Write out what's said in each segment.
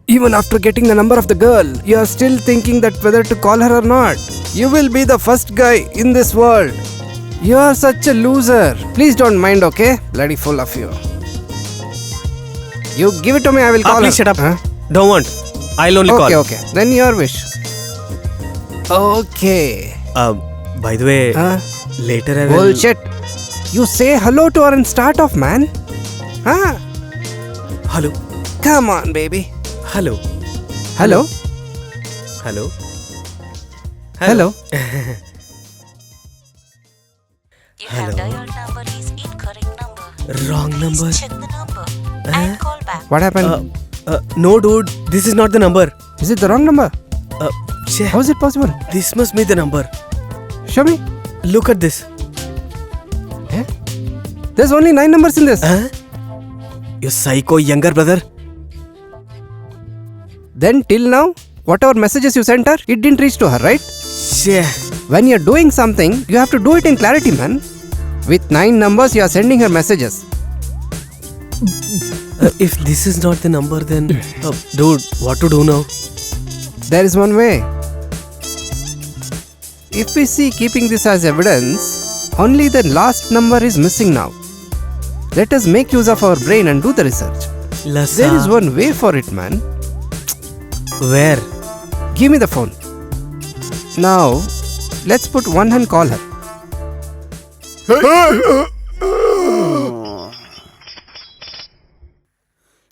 Even after getting the number of the girl, you are still thinking that whether to call her or not. You will be the first guy in this world. You are such a loser. Please don't mind, okay? Bloody full of you. You give it to me, I will call her. Please shut up. Huh? Don't want. I'll only call. Okay. Then your wish. Okay. By the way, later I will... Bullshit. You say hello to her and start off, man. Huh? Hello. Come on, baby. Hello. Hello? Hello. Hello? You have dialed number is incorrect number. Wrong number. Please check the number and call back. What happened? No, dude. This is not the number. Is it the wrong number? Che, How is it possible? this must be the number. Show me. Look at this. Eh? There's only 9 numbers in this. You psycho younger brother. Then till now, whatever messages you sent her, it didn't reach to her, right? Che. When you're doing something, you have to do it in clarity, man. With 9 numbers, you are sending her messages. If this is not the number, then... dude, what to do now? There is one way. If we see keeping this as evidence, only the last number is missing now. Let us make use of our brain and do the research. Lassa. There is one way for it, man. Where? Give me the phone. Now, let's put one hand call her.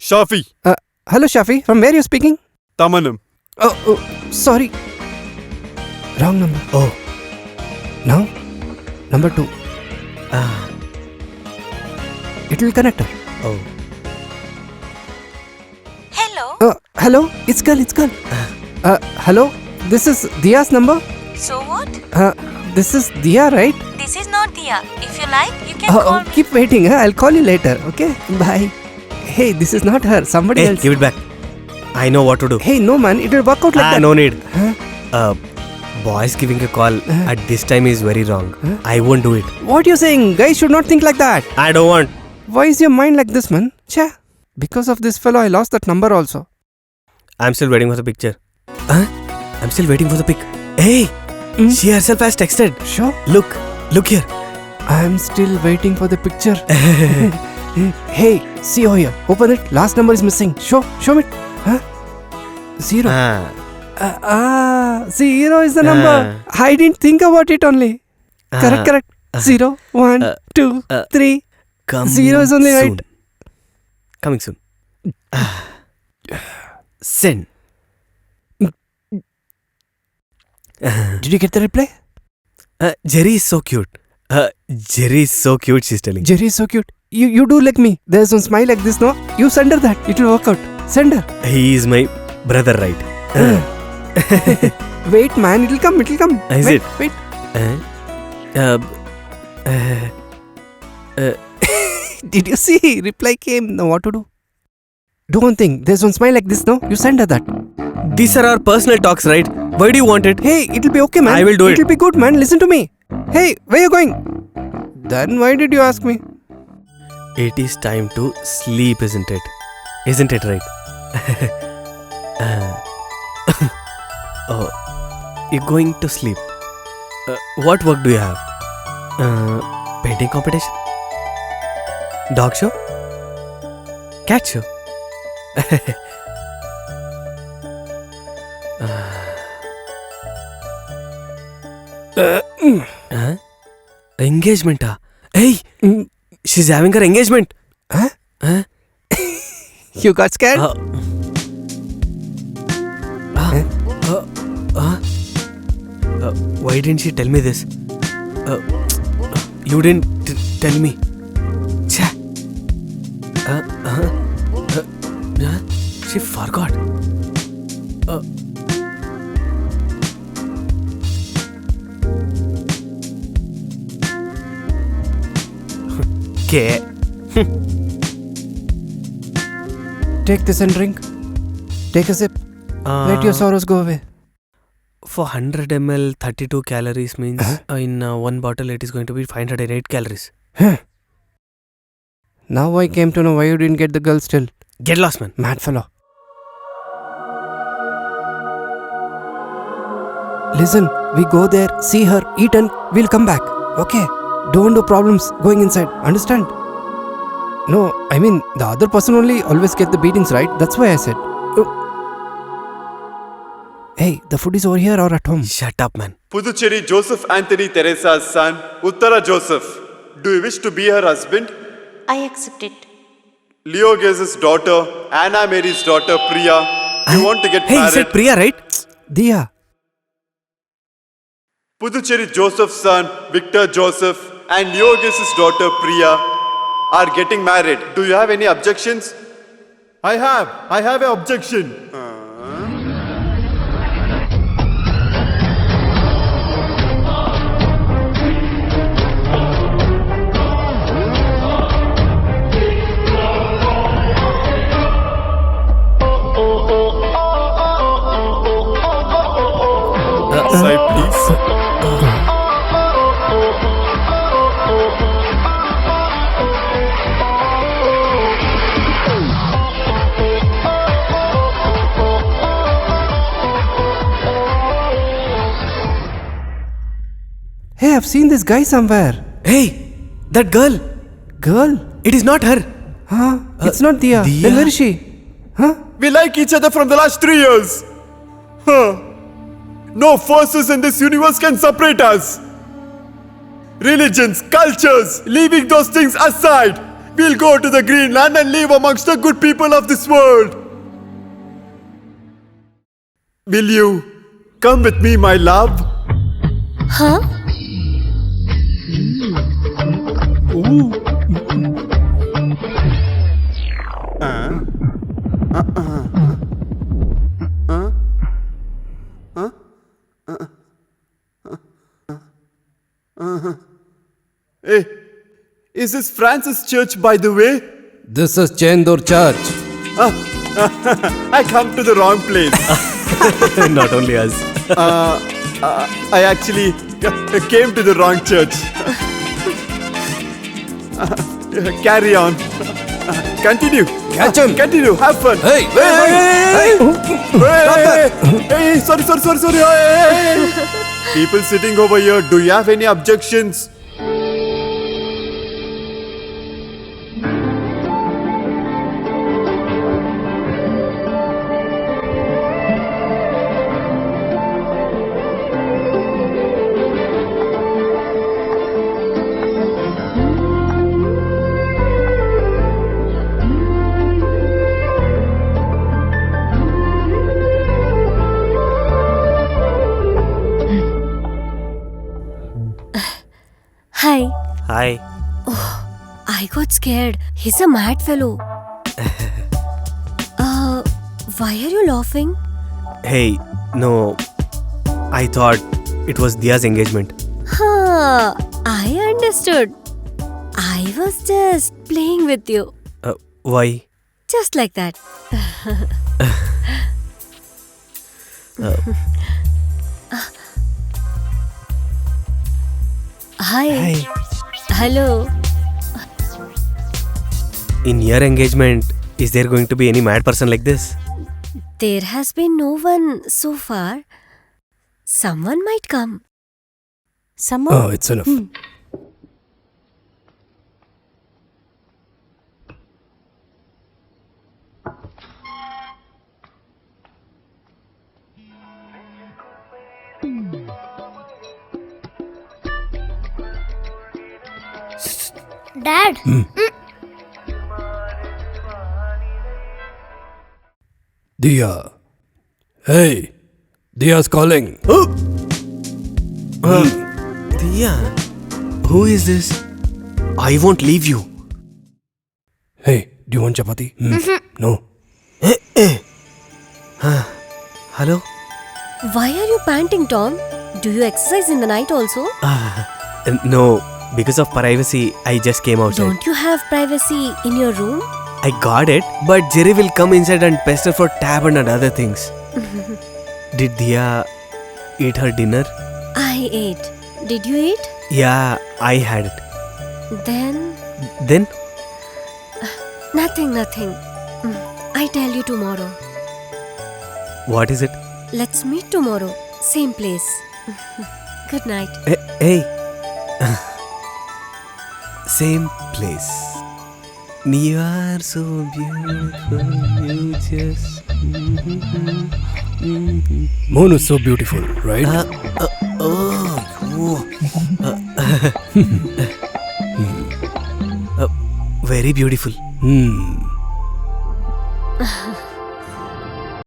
Shafi. Hello, Shafi. From where are you speaking? Tamanam. Oh, sorry. Wrong number. Oh. Now, number 2. It will connect her. Oh. Hello. Hello? It's girl. Hello? This is Diya's number? So what? This is Diya, right? This is not Dia. If you like, you can call me. Keep waiting. I'll call you later. Okay? Bye. Hey, this is not her. Somebody Hey, else. give it back. I know what to do. Hey, no man. It will work out like that. No need. Huh? Boys giving a call at this time is very wrong. I won't do it. What you saying? Guys should not think like that. I don't want. Why is your mind like this, man? Cha. Because of this fellow, I lost that number also. I'm still waiting for the picture. I'm still waiting for the pic. Hey, she herself has texted. Sure. Look here. I'm still waiting for the picture. Hey, see over here. Open it. Last number is missing. Show me. Huh? 0. See, 0 is the number. I didn't think about it only. Correct. 0, 1, 2, 3. Coming 0 is only soon. right. Coming soon. Send. Did you get the reply? Jerry is so cute. She's telling. Jerry is so cute. You do like me. There's one smile like this, no? You send her that. It will work out. Send her. He is my brother, right? Wait, man. It will come. Is Wait, it? Wait. Did you see? Reply came. Now what to do? Do one thing. There's one smile like this, no? You send her that. These are our personal talks, right? Why do you want it? Hey, it'll be okay, man. I will do it. It'll be good, man. Listen to me. Hey, where you going? Then why did you ask me? It is time to sleep, isn't it? Isn't it right? Oh, you're going to sleep. What work do you have? Painting competition? Dog show? Cat show? Engagement? Hey! She's having her engagement. Huh? You got scared? Why didn't she tell me this? You didn't tell me. Cha. She forgot. Okay. Take this and drink. Take a sip. Let your sorrows go away. For 100 ml, 32 calories means in one bottle it is going to be 508 calories. Now I came to know why you didn't get the girl still. Get lost, man. Mad fellow. Listen, we go there, see her, eat and we'll come back. Okay? Don't do problems going inside. Understand? No, I mean the other person only always get the beatings, right? That's why I said. Oh. Hey, the food is over here or at home? Shut up, man. Puducherry Joseph Anthony Teresa's son, Uttara Joseph. Do you wish to be her husband? I accept it. Leo Gaze's daughter, Anna Mary's daughter, Priya. You want to get Hey, married? he said Priya, right? Dia. Puducherry Joseph's son, Victor Joseph, and Leo Gaze's daughter, Priya, are getting married. Do you have any objections? I have an objection. Side, please. Hey, I've seen this guy somewhere. Hey, that girl. Girl? It is not her. Huh? It's not Dia. Dia? Then where is she? Huh? We like each other from the last 3 years. Huh. No forces in this universe can separate us. Religions, cultures, leaving those things aside, we'll go to the green land and live amongst the good people of this world. Will you come with me, my love? Huh? Hey, is this Francis Church, by the way? This is Chendur Church. I come to the wrong place. Not only us. I actually came to the wrong church. Carry on. Continue. Catch him. Continue. Have fun. Hey, Hey, sorry. Hey. People sitting over here, do you have any objections? Hi. Hi. I got scared. He's a mad fellow. Why are you laughing? Hey, no. I thought it was Dia's engagement. Huh. I understood. I was just playing with you. Why? Just like that. Hi. Hello. In your engagement, is there going to be any mad person like this? There has been no one so far. Someone might come. Someone? Oh, it's enough. Dad, Dia. Hey, Dia's calling. Dia? Who is this? I won't leave you. Hey, do you want chapati? No. Hello? Why are you panting, Tom? Do you exercise in the night also? No, because of privacy, I just came outside. Don't you have privacy in your room? I got it, but Jerry will come inside and pester for tab and other things. Did Dia eat her dinner? I ate. Did you eat? Yeah, I had it. Then? Then? Nothing. I tell you tomorrow. What is it? Let's meet tomorrow. Same place. Good night. Hey. Same place. You are so beautiful. You just. Moon is so beautiful, right? Very beautiful. Hmm.